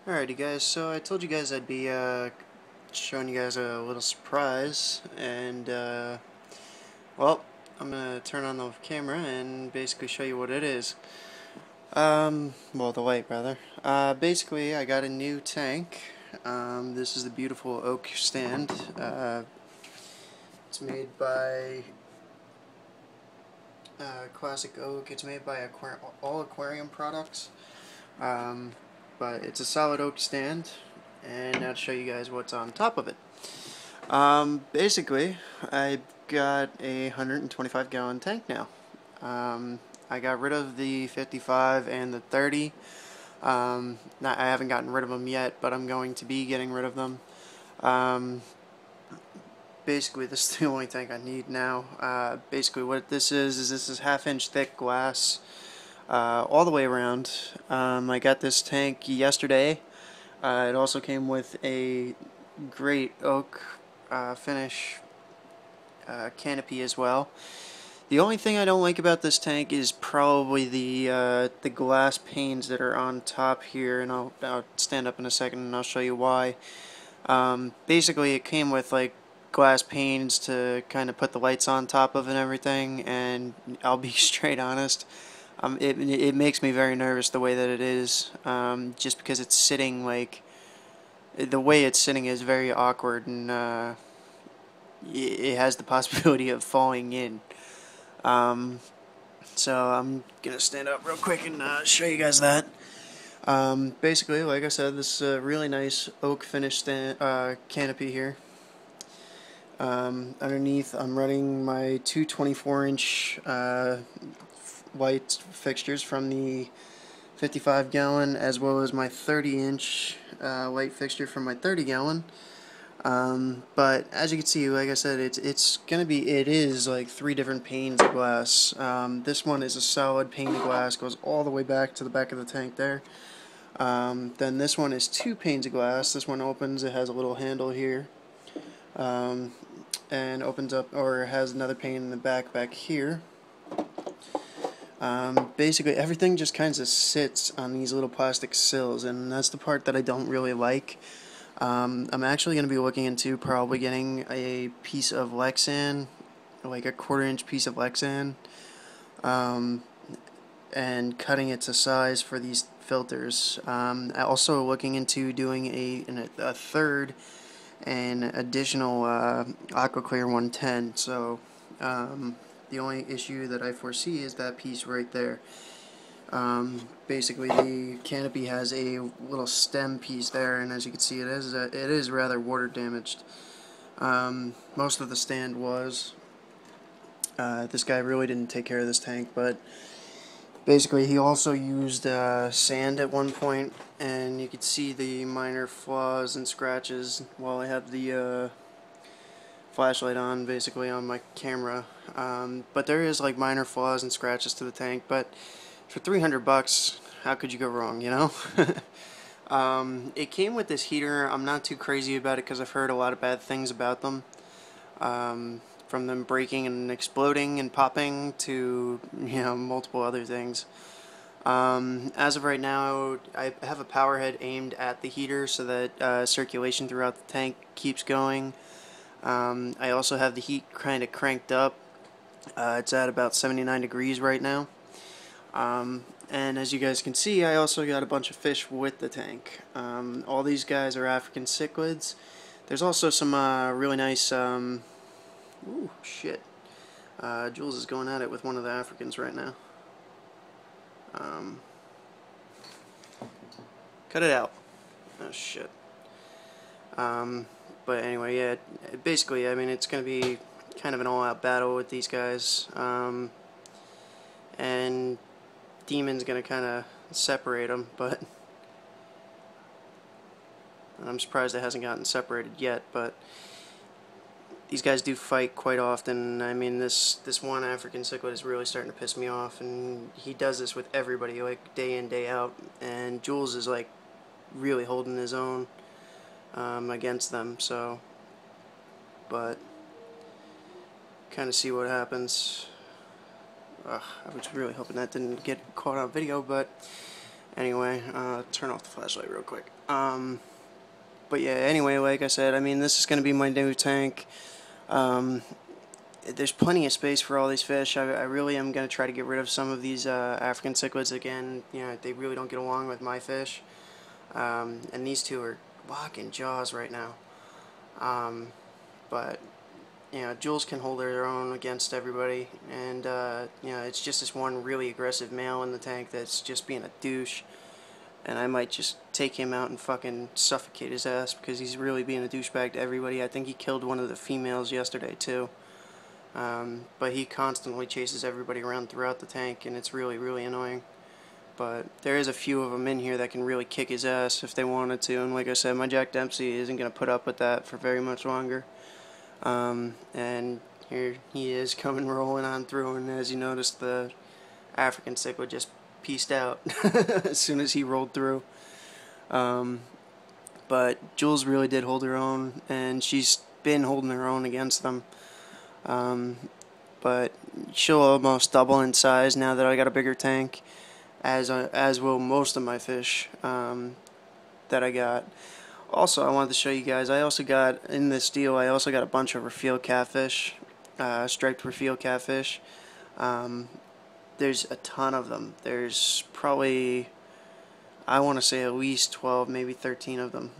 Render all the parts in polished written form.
Alrighty guys, so I told you guys I'd be showing you guys a little surprise, and well, I'm gonna turn on the camera and basically show you what it is. Well, the light rather. Basically I got a new tank. This is the beautiful oak stand. It's made by Classic Oak. It's made by All Aquarium Products. But it's a solid oak stand, and now to show you guys what's on top of it. Basically, I got a 125-gallon tank now. I got rid of the 55 and the 30. I haven't gotten rid of them yet, but I'm going to be getting rid of them. Um, Basically, this is the only tank I need now. Basically, what this is this is half-inch thick glass all the way around. I got this tank yesterday. It also came with a great oak finish canopy as well. The only thing I don't like about this tank is probably the glass panes that are on top here, and I'll stand up in a second and I'll show you why. Basically, it came with like glass panes to kind of put the lights on top of and everything, and I'll be straight honest. It makes me very nervous the way that it is, just because it's sitting like the way it's sitting is very awkward, and it has the possibility of falling in. Um, so I'm gonna stand up real quick and show you guys that. Basically, like I said, this is a really nice oak finish canopy here. Underneath, I'm running my two 24-inch light fixtures from the 55-gallon, as well as my 30-inch light fixture from my 30-gallon. But as you can see, like I said, it is like three different panes of glass. This one is a solid pane of glass, goes all the way back to the back of the tank there. Then this one is two panes of glass. This one opens, it has a little handle here, and opens up, or has another pane in the back here. Basically everything just kind of sits on these little plastic sills, and that's the part that I don't really like. I'm actually going to be looking into probably getting a piece of Lexan, like a 1/4-inch piece of Lexan, and cutting it to size for these filters. Also looking into doing a third and additional AquaClear 110. So the only issue that I foresee is that piece right there. Basically, the canopy has a little stem piece there, and as you can see, it is rather water damaged. Most of the stand was. This guy really didn't take care of this tank, but basically he also used sand at one point, and you could see the minor flaws and scratches while I have the flashlight on, basically on my camera. But there is like minor flaws and scratches to the tank, but for 300 bucks, how could you go wrong, you know? It came with this heater. I'm not too crazy about it because I've heard a lot of bad things about them. From them breaking and exploding and popping to, multiple other things. As of right now, I have a power head aimed at the heater so that circulation throughout the tank keeps going. I also have the heat kind of cranked up. It's at about 79 degrees right now. And as you guys can see, I also got a bunch of fish with the tank. All these guys are African cichlids. There's also some really nice, ooh, shit. Jules is going at it with one of the Africans right now. Cut it out. Oh, shit. But anyway, yeah, basically, I mean, it's going to be kind of an all-out battle with these guys. And Demon's going to kind of separate them, but I'm surprised it hasn't gotten separated yet, but these guys do fight quite often. I mean, this one African cichlid is really starting to piss me off, and he does this with everybody, like, day in, day out, and Jules is, like, really holding his own against them, so, but kind of see what happens. I was really hoping that didn't get caught on video, but Anyway, turn off the flashlight real quick. But yeah, anyway, like I said, I mean, this is going to be my new tank. There's plenty of space for all these fish. I really am going to try to get rid of some of these African cichlids again. You know, they really don't get along with my fish. And these two are locking jaws right now. But, you know, Jules can hold their own against everybody. And, you know, it's just this one really aggressive male in the tank that's just being a douche. And I might just take him out and fucking suffocate his ass because he's really being a douchebag to everybody. I think he killed one of the females yesterday, too. But he constantly chases everybody around throughout the tank, and it's really, really annoying. But there is a few of them in here that can really kick his ass if they wanted to, and like I said, my Jack Dempsey isn't going to put up with that for very much longer. And here he is coming rolling on through, and as you notice, the African cichlid just pieced out as soon as he rolled through. But Jules really did hold her own, and she's been holding her own against them. But she'll almost double in size now that I got a bigger tank, as will most of my fish that I got. Also, I wanted to show you guys, I also got, in this deal, I also got a bunch of Refield catfish, striped Refield catfish. There's a ton of them. There's probably, I want to say at least 12, maybe 13 of them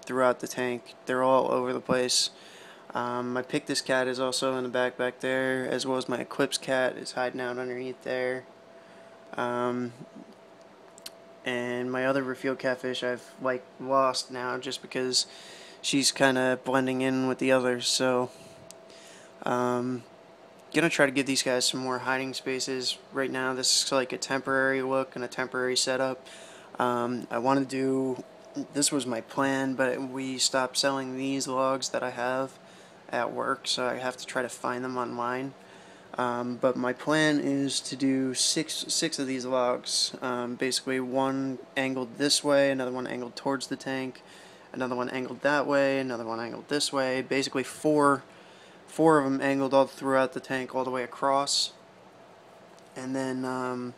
throughout the tank. They're all over the place. My Pictus cat is also in the back there, as well as my Eclipse cat is hiding out underneath there. And my other Refield catfish I've like lost now just because she's kind of blending in with the others. So gonna try to give these guys some more hiding spaces. Right now this is like a temporary look and a temporary setup. I want to do, this was my plan, but we stopped selling these logs that I have at work, so I have to try to find them online. But my plan is to do six of these logs. Basically one angled this way, another one angled towards the tank, another one angled that way, another one angled this way. Basically four of them angled all throughout the tank all the way across. And then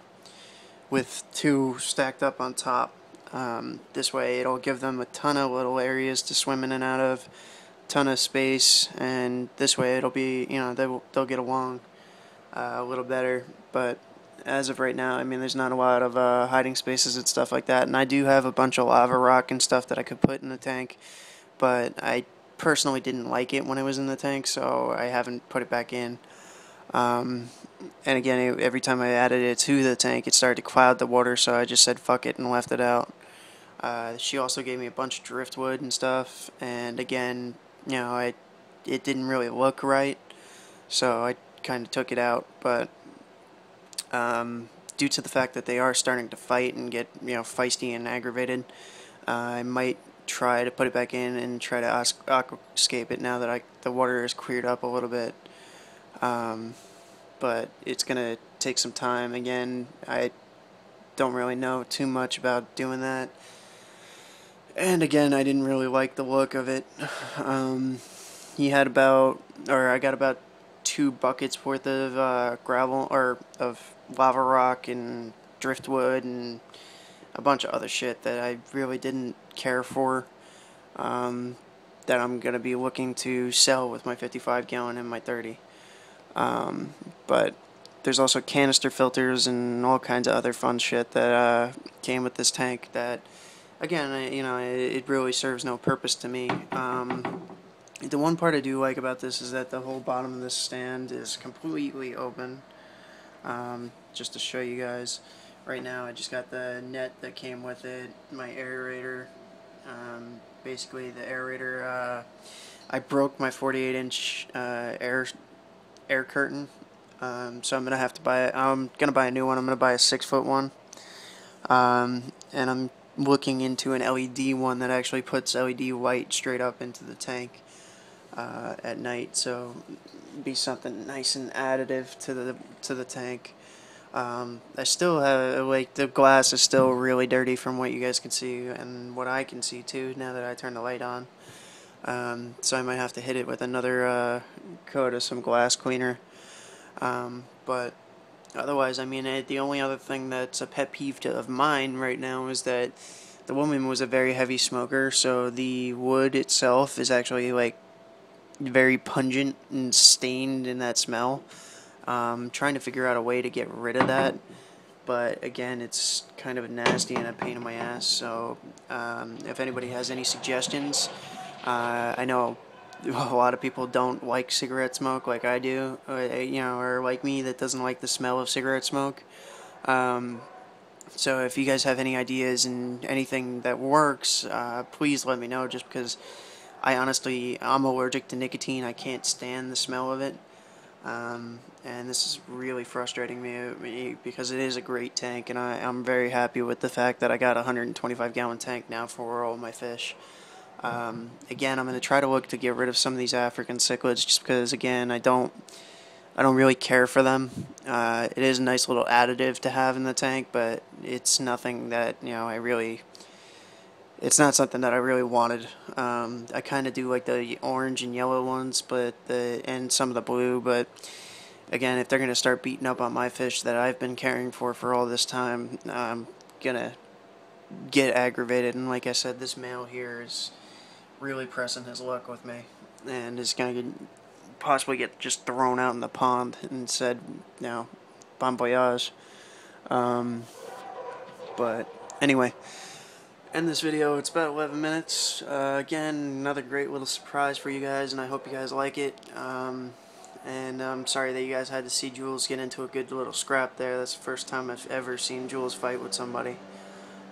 with two stacked up on top. This way it'll give them a ton of little areas to swim in and out of, ton of space, and this way it'll be, you know, they'll get along a little better. But as of right now, I mean, there's not a lot of hiding spaces and stuff like that, and I do have a bunch of lava rock and stuff that I could put in the tank, but I personally didn't like it when it was in the tank, so I haven't put it back in. And again, every time I added it to the tank, it started to cloud the water, so I just said fuck it and left it out. She also gave me a bunch of driftwood and stuff, and again, you know, it didn't really look right, so I kind of took it out. But due to the fact that they are starting to fight and get, you know, feisty and aggravated, I might try to put it back in and try to aquascape it now that the water is cleared up a little bit. But it's gonna take some time. Again, I don't really know too much about doing that. And again, I didn't really like the look of it. He had about, or I got about 2 buckets worth of gravel, or of lava rock and driftwood and a bunch of other shit that I really didn't care for, that I'm going to be looking to sell with my 55 gallon and my 30. But there's also canister filters and all kinds of other fun shit that came with this tank that, again, you know, it really serves no purpose to me. The one part I do like about this is that the whole bottom of this stand is completely open. Just to show you guys, right now I just got the net that came with it, my aerator. Basically the aerator, I broke my 48-inch air curtain, so I'm gonna have to buy it. I'm gonna buy a new one. I'm gonna buy a 6-foot one, and I'm looking into an LED one that actually puts LED light straight up into the tank at night, so be something nice and additive to the tank. I still have, like, the glass is still really dirty from what you guys can see and what I can see too now that I turn the light on. So I might have to hit it with another coat of some glass cleaner. But Otherwise, I mean, the only other thing that's a pet peeve of mine right now is that the woman was a very heavy smoker, so the wood itself is actually like very pungent and stained in that smell. Trying to figure out a way to get rid of that, but again, it's kind of nasty and a pain in my ass. So if anybody has any suggestions, I know a lot of people don't like cigarette smoke like I do, or like me, that doesn't like the smell of cigarette smoke. Um, so if you guys have any ideas and anything that works, please let me know, just because I'm allergic to nicotine. I can't stand the smell of it. And this is really frustrating me because it is a great tank, and I'm very happy with the fact that I got a 125-gallon tank now for all my fish. Again, I'm going to try to look to get rid of some of these African cichlids, just because, again, I don't really care for them. It is a nice little additive to have in the tank, but it's nothing that, it's not something that I really wanted. I kind of do like the orange and yellow ones, and some of the blue, but again, if they're going to start beating up on my fish that I've been caring for all this time, I'm going to get aggravated. And like I said, this male here is really pressing his luck with me, and is going to possibly get just thrown out in the pond and said, bon voyage. But anyway, end this video. It's about 11 minutes. Again, another great little surprise for you guys, and I hope you guys like it. And I'm sorry that you guys had to see Jules get into a good little scrap there. That's the first time I've ever seen Jules fight with somebody.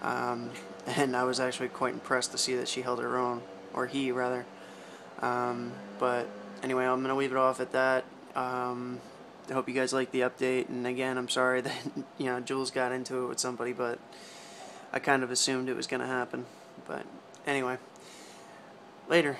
And I was actually quite impressed to see that she held her own, or he rather. But anyway, I'm going to leave it off at that. I hope you guys like the update, and again, I'm sorry that Jules got into it with somebody, but I kind of assumed it was going to happen. But anyway, later.